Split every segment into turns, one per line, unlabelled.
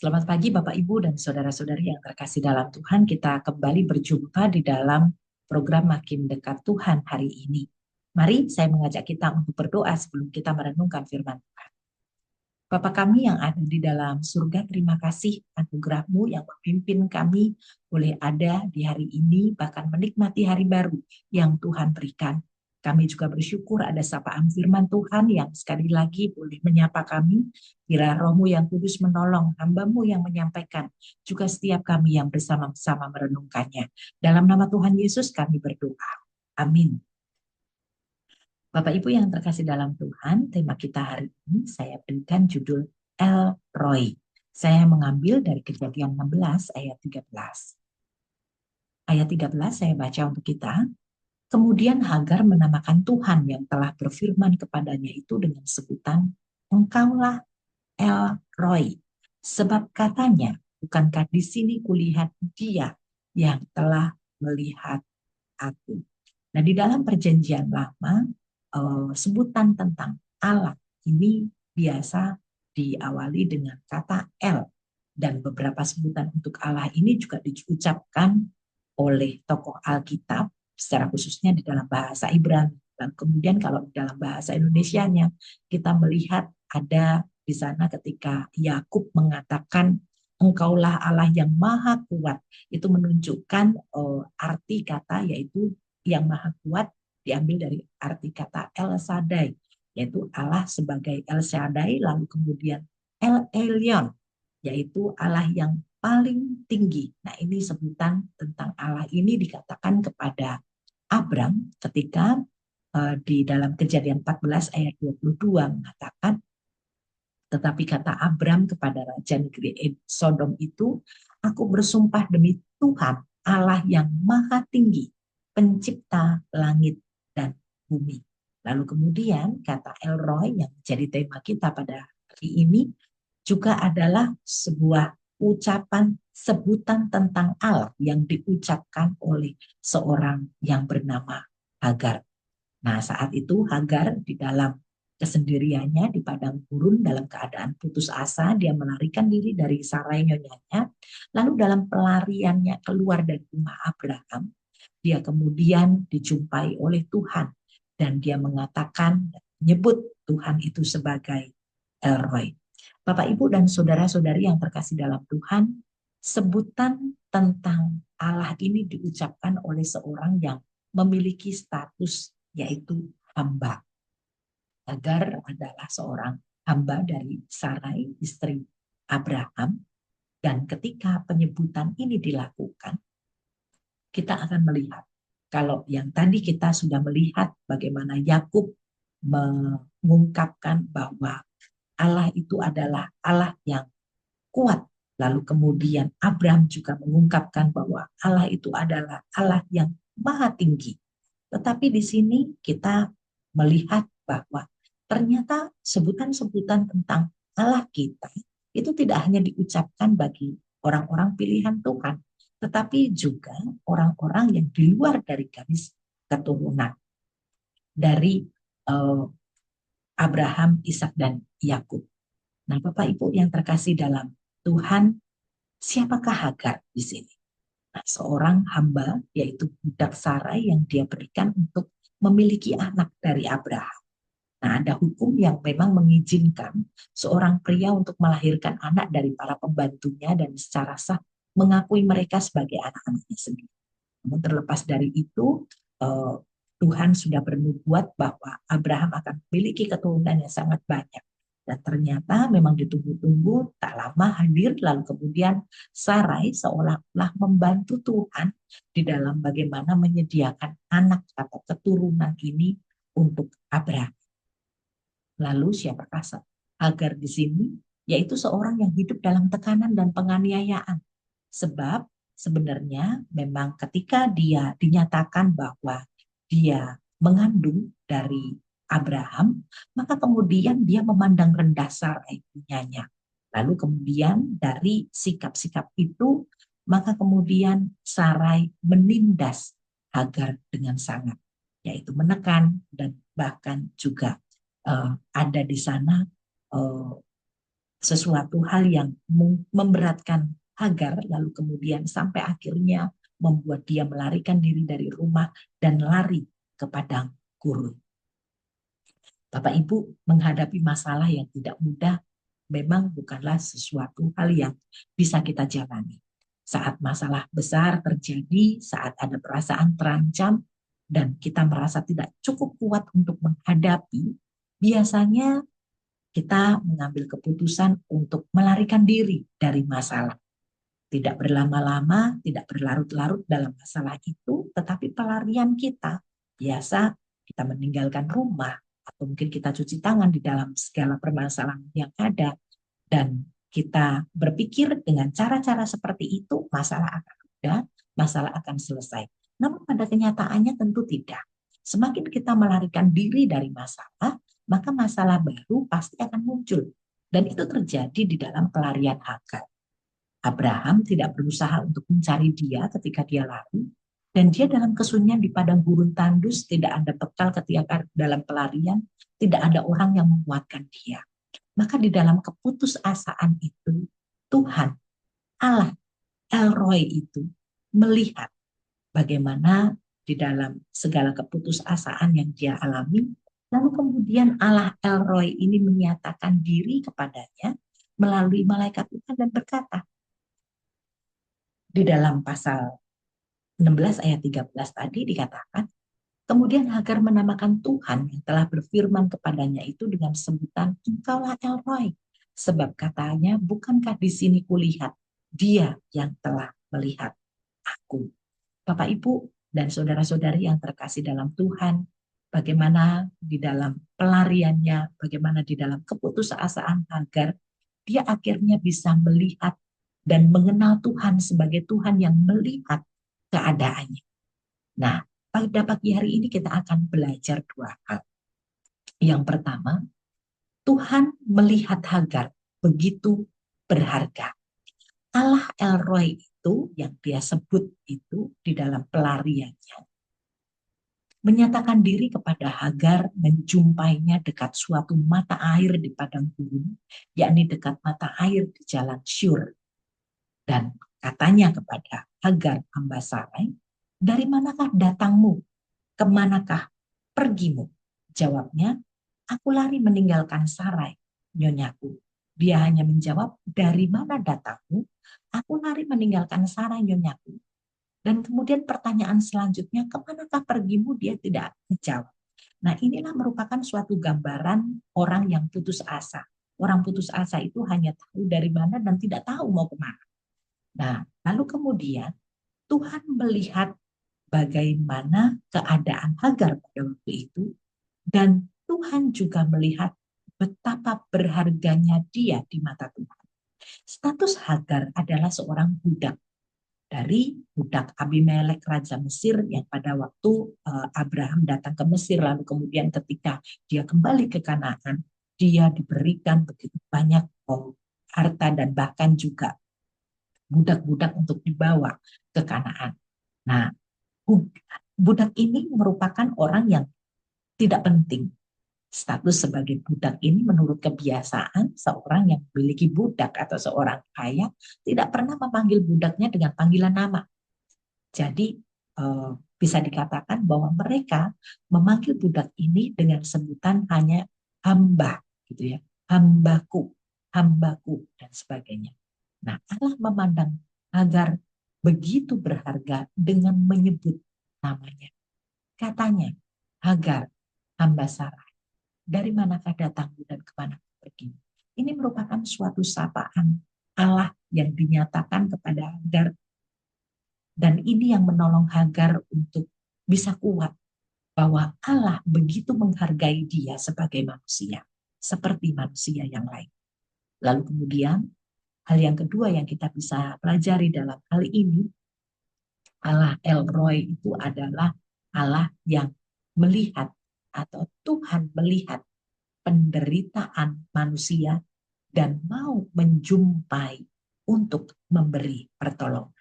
Selamat pagi Bapak Ibu dan saudara-saudari yang terkasih dalam Tuhan. Kita kembali berjumpa di dalam program Makin Dekat Tuhan hari ini. Mari saya mengajak kita untuk berdoa sebelum kita merenungkan firman Tuhan. Bapa kami yang ada di dalam surga, terima kasih anugerah-Mu yang memimpin kami boleh ada di hari ini, bahkan menikmati hari baru yang Tuhan berikan. Kami juga bersyukur ada sapaan firman Tuhan yang sekali lagi boleh menyapa kami. Kira Roh-Mu yang kudus menolong, hamba-Mu yang menyampaikan, juga setiap kami yang bersama-sama merenungkannya. Dalam nama Tuhan Yesus kami berdoa. Amin. Bapak Ibu yang terkasih dalam Tuhan, tema kita hari ini saya berikan judul El Roy. Saya mengambil dari Kejadian 16 ayat 13. Ayat 13 saya baca untuk kita. Kemudian Hagar menamakan Tuhan yang telah berfirman kepadanya itu dengan sebutan, Engkaulah El Roy. Sebab katanya, bukankah di sini kulihat Dia yang telah melihat aku. Nah, di dalam perjanjian lama, sebutan tentang Allah ini biasa diawali dengan kata El. Dan beberapa sebutan untuk Allah ini juga diucapkan oleh tokoh Alkitab, secara khususnya di dalam bahasa Ibrani. Dan kemudian kalau di dalam bahasa Indonesianya, kita melihat ada di sana ketika Yakub mengatakan, Engkaulah Allah yang maha kuat. Itu menunjukkan arti kata yaitu yang maha kuat diambil dari arti kata El Shaddai, yaitu Allah sebagai El Shaddai, lalu kemudian El Elyon, yaitu Allah yang paling tinggi. Nah, ini sebutan tentang Allah ini dikatakan kepada Abram ketika di dalam Kejadian 14 ayat 22 mengatakan, tetapi kata Abram kepada Raja negeri Sodom itu, aku bersumpah demi Tuhan Allah yang maha tinggi, pencipta langit dan bumi. Lalu kemudian kata El Roy yang menjadi tema kita pada hari ini juga adalah sebuah ucapan sebutan tentang Allah yang diucapkan oleh seorang yang bernama Hagar. Nah, saat itu Hagar di dalam kesendiriannya di padang gurun dalam keadaan putus asa, dia melarikan diri dari Sarai nyonyanya. Lalu dalam pelariannya keluar dari rumah Abraham, dia kemudian dijumpai oleh Tuhan dan dia mengatakan, menyebut Tuhan itu sebagai El Roy. Bapak, Ibu, dan saudara-saudari yang terkasih dalam Tuhan, sebutan tentang Allah ini diucapkan oleh seorang yang memiliki status yaitu hamba. Hagar adalah seorang hamba dari Sarai, istri Abraham, dan ketika penyebutan ini dilakukan, kita akan melihat kalau yang tadi kita sudah melihat bagaimana Yakub mengungkapkan bahwa Allah itu adalah Allah yang kuat. Lalu kemudian Abraham juga mengungkapkan bahwa Allah itu adalah Allah yang maha tinggi. Tetapi di sini kita melihat bahwa ternyata sebutan-sebutan tentang Allah kita itu tidak hanya diucapkan bagi orang-orang pilihan Tuhan, tetapi juga orang-orang yang di luar dari garis keturunan dari Abraham, Ishak, dan Yakub. Nah, Bapak Ibu yang terkasih dalam Tuhan, siapakah Hagar di sini? Nah, seorang hamba, yaitu budak Sarai yang dia berikan untuk memiliki anak dari Abraham. Nah, ada hukum yang memang mengizinkan seorang pria untuk melahirkan anak dari para pembantunya dan secara sah mengakui mereka sebagai anak-anaknya sendiri. Namun terlepas dari itu, Tuhan sudah bernubuat bahwa Abraham akan memiliki keturunan yang sangat banyak. Dan ternyata memang ditunggu-tunggu, tak lama hadir, lalu kemudian Sarai seolah-olah membantu Tuhan di dalam bagaimana menyediakan anak atau keturunan ini untuk Abraham. Lalu siapakah Hagar di sini? Yaitu seorang yang hidup dalam tekanan dan penganiayaan. Sebab sebenarnya memang ketika dia dinyatakan bahwa dia mengandung dari Abraham, maka kemudian dia memandang rendah Sarai punyanya. Lalu kemudian dari sikap-sikap itu, maka kemudian Sarai menindas Hagar dengan sangat, yaitu menekan dan bahkan juga ada di sana sesuatu hal yang memberatkan Hagar, lalu kemudian sampai akhirnya membuat dia melarikan diri dari rumah dan lari ke padang gurun. Bapak Ibu, menghadapi masalah yang tidak mudah memang bukanlah sesuatu hal yang bisa kita jalani. Saat masalah besar terjadi, saat ada perasaan terancam, dan kita merasa tidak cukup kuat untuk menghadapi, biasanya kita mengambil keputusan untuk melarikan diri dari masalah. Tidak berlama-lama, tidak berlarut-larut dalam masalah itu, tetapi pelarian kita biasa kita meninggalkan rumah, atau mungkin kita cuci tangan di dalam segala permasalahan yang ada, dan kita berpikir dengan cara-cara seperti itu, masalah akan mudah, masalah akan selesai. Namun pada kenyataannya tentu tidak. Semakin kita melarikan diri dari masalah, maka masalah baru pasti akan muncul. Dan itu terjadi di dalam pelarian Hagar. Abraham tidak berusaha untuk mencari dia ketika dia lari, dan dia dalam kesunyian di padang gurun tandus, tidak ada bekal ketika dalam pelarian, tidak ada orang yang menguatkan dia. Maka di dalam keputusasaan itu, Tuhan, Allah, El Roy itu melihat bagaimana di dalam segala keputusasaan yang dia alami, lalu kemudian Allah El Roy ini menyatakan diri kepadanya melalui malaikat Tuhan dan berkata, di dalam pasal 16 ayat 13 tadi dikatakan, kemudian Hagar menamakan Tuhan yang telah berfirman kepadanya itu dengan sebutan Engkaulah El Roy. Sebab katanya, bukankah di sini kulihat dia yang telah melihat aku. Bapak, Ibu, dan saudara-saudari yang terkasih dalam Tuhan, bagaimana di dalam pelariannya, bagaimana di dalam keputusasaan Hagar, dia akhirnya bisa melihat dan mengenal Tuhan sebagai Tuhan yang melihat keadaannya. Nah, pada pagi hari ini kita akan belajar dua hal. Yang pertama, Tuhan melihat Hagar begitu berharga. Allah El Roy itu yang dia sebut itu di dalam pelariannya menyatakan diri kepada Hagar, menjumpainya dekat suatu mata air di padang gurun, yakni dekat mata air di jalan Syur. Dan katanya kepada Hagar hamba Sarai, dari manakah datangmu? Kemanakah pergimu? Jawabnya, aku lari meninggalkan Sarai, nyonyaku. Dia hanya menjawab, dari mana datangmu? Aku lari meninggalkan Sarai, nyonyaku. Dan kemudian pertanyaan selanjutnya, kemanakah pergimu? Dia tidak menjawab. Nah, inilah merupakan suatu gambaran orang yang putus asa. Orang putus asa itu hanya tahu dari mana dan tidak tahu mau kemana. Nah, lalu kemudian Tuhan melihat bagaimana keadaan Hagar pada waktu itu, dan Tuhan juga melihat betapa berharganya dia di mata Tuhan. Status Hagar adalah seorang budak, dari budak Abimelek Raja Mesir yang pada waktu Abraham datang ke Mesir, lalu kemudian ketika dia kembali ke Kanaan, dia diberikan begitu banyak harta dan bahkan juga budak-budak untuk dibawa ke Kanaan. Nah, budak ini merupakan orang yang tidak penting. Status sebagai budak ini menurut kebiasaan seorang yang memiliki budak atau seorang kaya tidak pernah memanggil budaknya dengan panggilan nama. Jadi bisa dikatakan bahwa mereka memanggil budak ini dengan sebutan hanya hamba, gitu ya, hambaku, hambaku dan sebagainya. Nah, Allah memandang Hagar begitu berharga dengan menyebut namanya. Katanya, Hagar, hamba Sarai, dari manakah datangmu dan kemana pergi? Ini merupakan suatu sapaan Allah yang dinyatakan kepada Hagar, dan ini yang menolong Hagar untuk bisa kuat bahwa Allah begitu menghargai dia sebagai manusia, seperti manusia yang lain. Lalu kemudian, hal yang kedua yang kita bisa pelajari dalam hal ini, Allah El Roy itu adalah Allah yang melihat atau Tuhan melihat penderitaan manusia dan mau menjumpai untuk memberi pertolongan.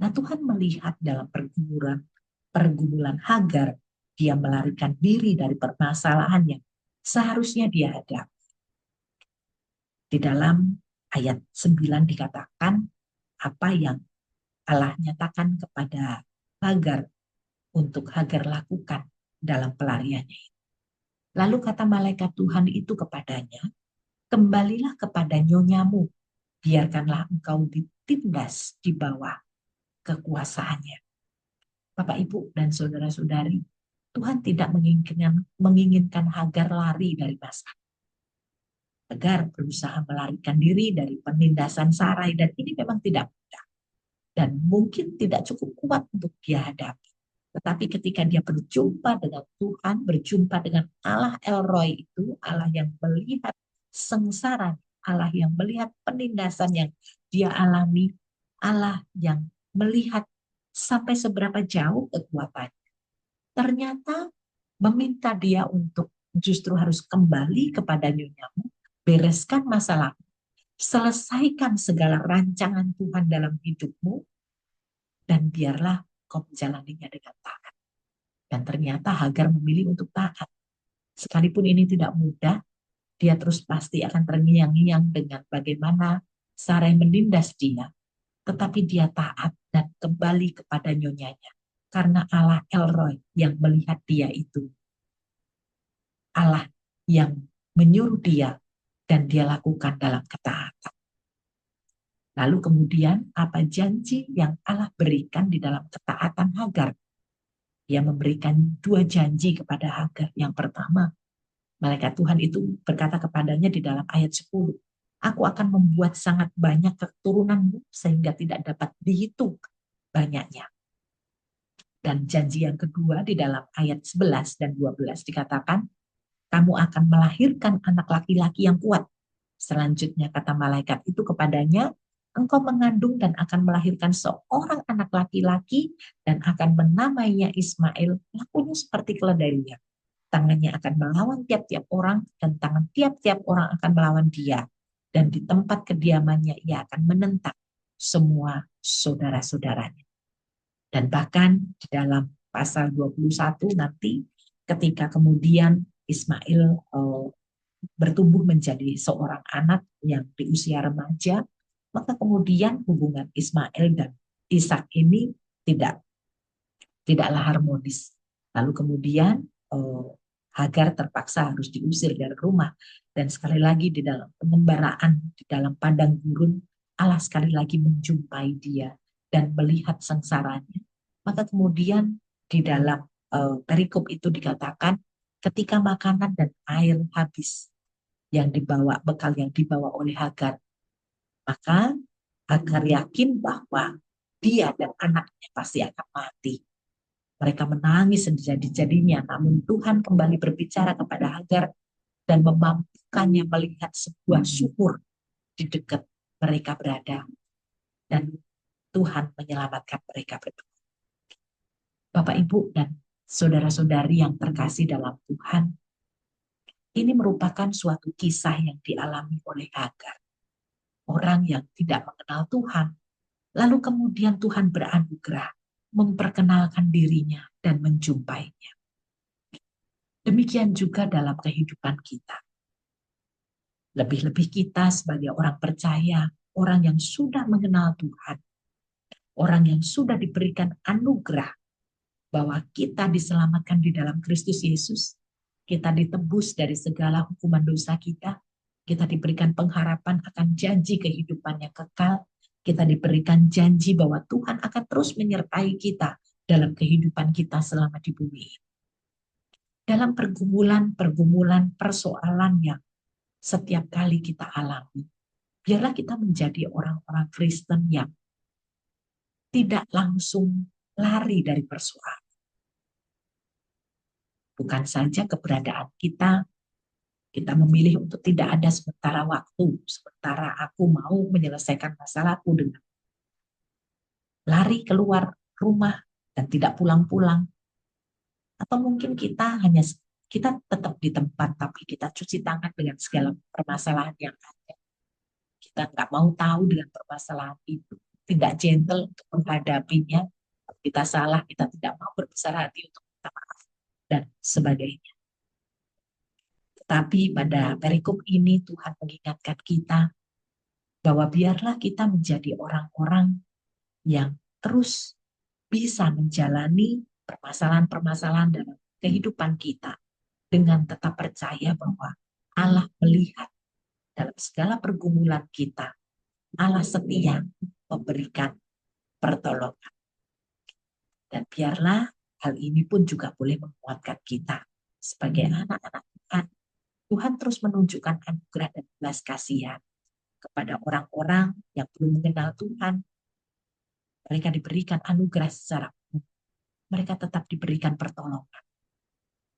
Nah, Tuhan melihat dalam pergumulan Hagar, dia melarikan diri dari permasalahan yang seharusnya dia hadapi. Di dalam ayat 9 dikatakan apa yang Allah nyatakan kepada Hagar untuk Hagar lakukan dalam pelariannya. Lalu kata malaikat Tuhan itu kepadanya, kembalilah kepada nyonyamu, biarkanlah engkau ditindas di bawah kekuasaannya. Bapak, Ibu, dan saudara-saudari, Tuhan tidak menginginkan Hagar lari dari masalah. Hagar berusaha melarikan diri dari penindasan Sarai, dan ini memang tidak mudah. Dan mungkin tidak cukup kuat untuk dia hadapi. Tetapi ketika dia berjumpa dengan Tuhan, berjumpa dengan Allah El Roi itu, Allah yang melihat sengsara, Allah yang melihat penindasan yang dia alami, Allah yang melihat sampai seberapa jauh kekuatannya. Ternyata meminta dia untuk justru harus kembali kepada nyonyamu, bereskan masalah, selesaikan segala rancangan Tuhan dalam hidupmu, dan biarlah kau menjalaninya dengan taat. Dan ternyata Hagar memilih untuk taat. Sekalipun ini tidak mudah, dia terus pasti akan terngiang-ngiang dengan bagaimana Sarai menindas dia. Tetapi dia taat dan kembali kepada nyonyanya. Karena Allah El Roi yang melihat dia itu. Allah yang menyuruh dia dan dia lakukan dalam ketaatan. Lalu kemudian apa janji yang Allah berikan di dalam ketaatan Hagar? Dia memberikan dua janji kepada Hagar. Yang pertama, malaikat Tuhan itu berkata kepadanya di dalam ayat 10, aku akan membuat sangat banyak keturunanmu sehingga tidak dapat dihitung banyaknya. Dan janji yang kedua di dalam ayat 11 dan 12 dikatakan, kamu akan melahirkan anak laki-laki yang kuat. Selanjutnya kata malaikat itu kepadanya, engkau mengandung dan akan melahirkan seorang anak laki-laki dan akan menamainya Ismail, lakunya seperti keledai liar. Tangannya akan melawan tiap-tiap orang dan tangan tiap-tiap orang akan melawan dia. Dan di tempat kediamannya ia akan menentang semua saudara-saudaranya. Dan bahkan di dalam pasal 21 nanti ketika kemudian Ismail bertumbuh menjadi seorang anak yang di usia remaja, maka kemudian hubungan Ismail dan Ishak ini tidaklah harmonis. Lalu kemudian Hagar terpaksa harus diusir dari rumah. Dan sekali lagi di dalam pengembaraan, di dalam padang gurun, Allah sekali lagi menjumpai dia dan melihat sengsaranya. Maka kemudian di dalam perikop itu dikatakan, ketika makanan dan air habis, yang dibawa, bekal yang dibawa oleh Hagar, maka Hagar yakin bahwa dia dan anaknya pasti akan mati. Mereka menangis sejadi-jadinya, namun Tuhan kembali berbicara kepada Hagar dan memampukannya melihat sebuah sumur di dekat mereka berada. Dan Tuhan menyelamatkan mereka berdua. Bapak, Ibu, dan saudara-saudari yang terkasih dalam Tuhan, ini merupakan suatu kisah yang dialami oleh Hagar. Orang yang tidak mengenal Tuhan, lalu kemudian Tuhan beranugerah memperkenalkan dirinya dan menjumpainya. Demikian juga dalam kehidupan kita. Lebih-lebih kita sebagai orang percaya, orang yang sudah mengenal Tuhan, orang yang sudah diberikan anugerah bahwa kita diselamatkan di dalam Kristus Yesus, kita ditebus dari segala hukuman dosa kita diberikan pengharapan akan janji kehidupan yang kekal, kita diberikan janji bahwa Tuhan akan terus menyertai kita dalam kehidupan kita selama di bumi ini. Dalam pergumulan, persoalan yang setiap kali kita alami, biarlah kita menjadi orang-orang Kristen yang tidak langsung lari dari persoalan. Bukan saja keberadaan kita memilih untuk tidak ada sementara waktu, sementara aku mau menyelesaikan masalahku dengan lari keluar rumah dan tidak pulang-pulang. Atau mungkin kita tetap di tempat, tapi kita cuci tangan dengan segala permasalahan yang ada. Kita nggak mau tahu dengan permasalahan itu, tidak gentle untuk menghadapinya. Kita salah, kita tidak mau berbesar hati untuk minta maaf dan sebagainya. Tapi pada perikop ini Tuhan mengingatkan kita bahwa biarlah kita menjadi orang-orang yang terus bisa menjalani permasalahan-permasalahan dalam kehidupan kita dengan tetap percaya bahwa Allah melihat dalam segala pergumulan kita. Allah setia memberikan pertolongan. Dan biarlah hal ini pun juga boleh menguatkan kita sebagai anak-anak Tuhan. Tuhan terus menunjukkan anugerah dan belas kasihan kepada orang-orang yang belum mengenal Tuhan. Mereka diberikan anugerah secara umum. Mereka tetap diberikan pertolongan.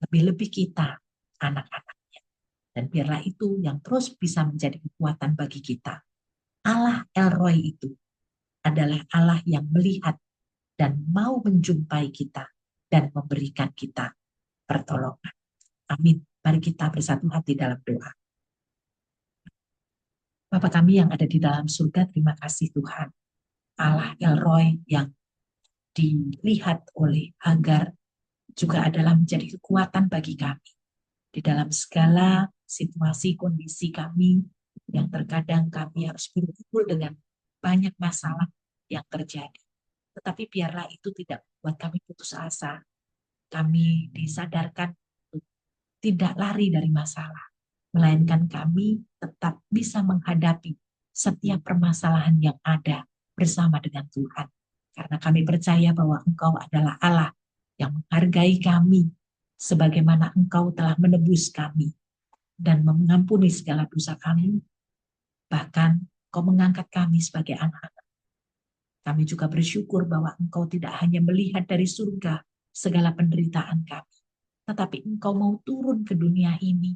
Lebih-lebih kita, anak-anaknya. Dan biarlah itu yang terus bisa menjadi kekuatan bagi kita. Allah El Roy itu adalah Allah yang melihat dan mau menjumpai kita dan memberikan kita pertolongan. Amin. Mari kita bersatu hati dalam doa. Bapa kami yang ada di dalam surga, terima kasih Tuhan. Allah El Roy yang dilihat oleh Hagar juga adalah menjadi kekuatan bagi kami. Di dalam segala situasi, kondisi kami yang terkadang kami harus berkumpul dengan banyak masalah yang terjadi. Tetapi biarlah itu tidak membuat kami putus asa. Kami disadarkan untuk tidak lari dari masalah, melainkan kami tetap bisa menghadapi setiap permasalahan yang ada bersama dengan Tuhan. Karena kami percaya bahwa Engkau adalah Allah yang menghargai kami, sebagaimana Engkau telah menebus kami dan mengampuni segala dosa kami. Bahkan Engkau mengangkat kami sebagai anak-anak. Kami juga bersyukur bahwa Engkau tidak hanya melihat dari surga segala penderitaan kami, tetapi Engkau mau turun ke dunia ini,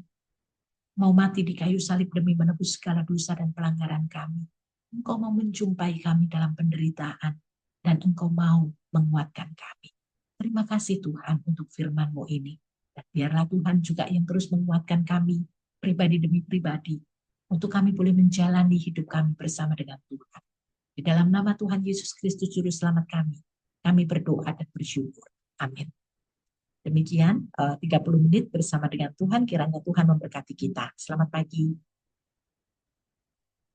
mau mati di kayu salib demi menebus segala dosa dan pelanggaran kami. Engkau mau menjumpai kami dalam penderitaan, dan Engkau mau menguatkan kami. Terima kasih Tuhan untuk firman-Mu ini. Dan biarlah Tuhan juga yang terus menguatkan kami, pribadi demi pribadi, untuk kami boleh menjalani hidup kami bersama dengan Tuhan. Di dalam nama Tuhan Yesus Kristus Juru Selamat kami berdoa dan bersyukur. Amin. Demikian 30 menit bersama dengan Tuhan, kiranya Tuhan memberkati kita. Selamat pagi.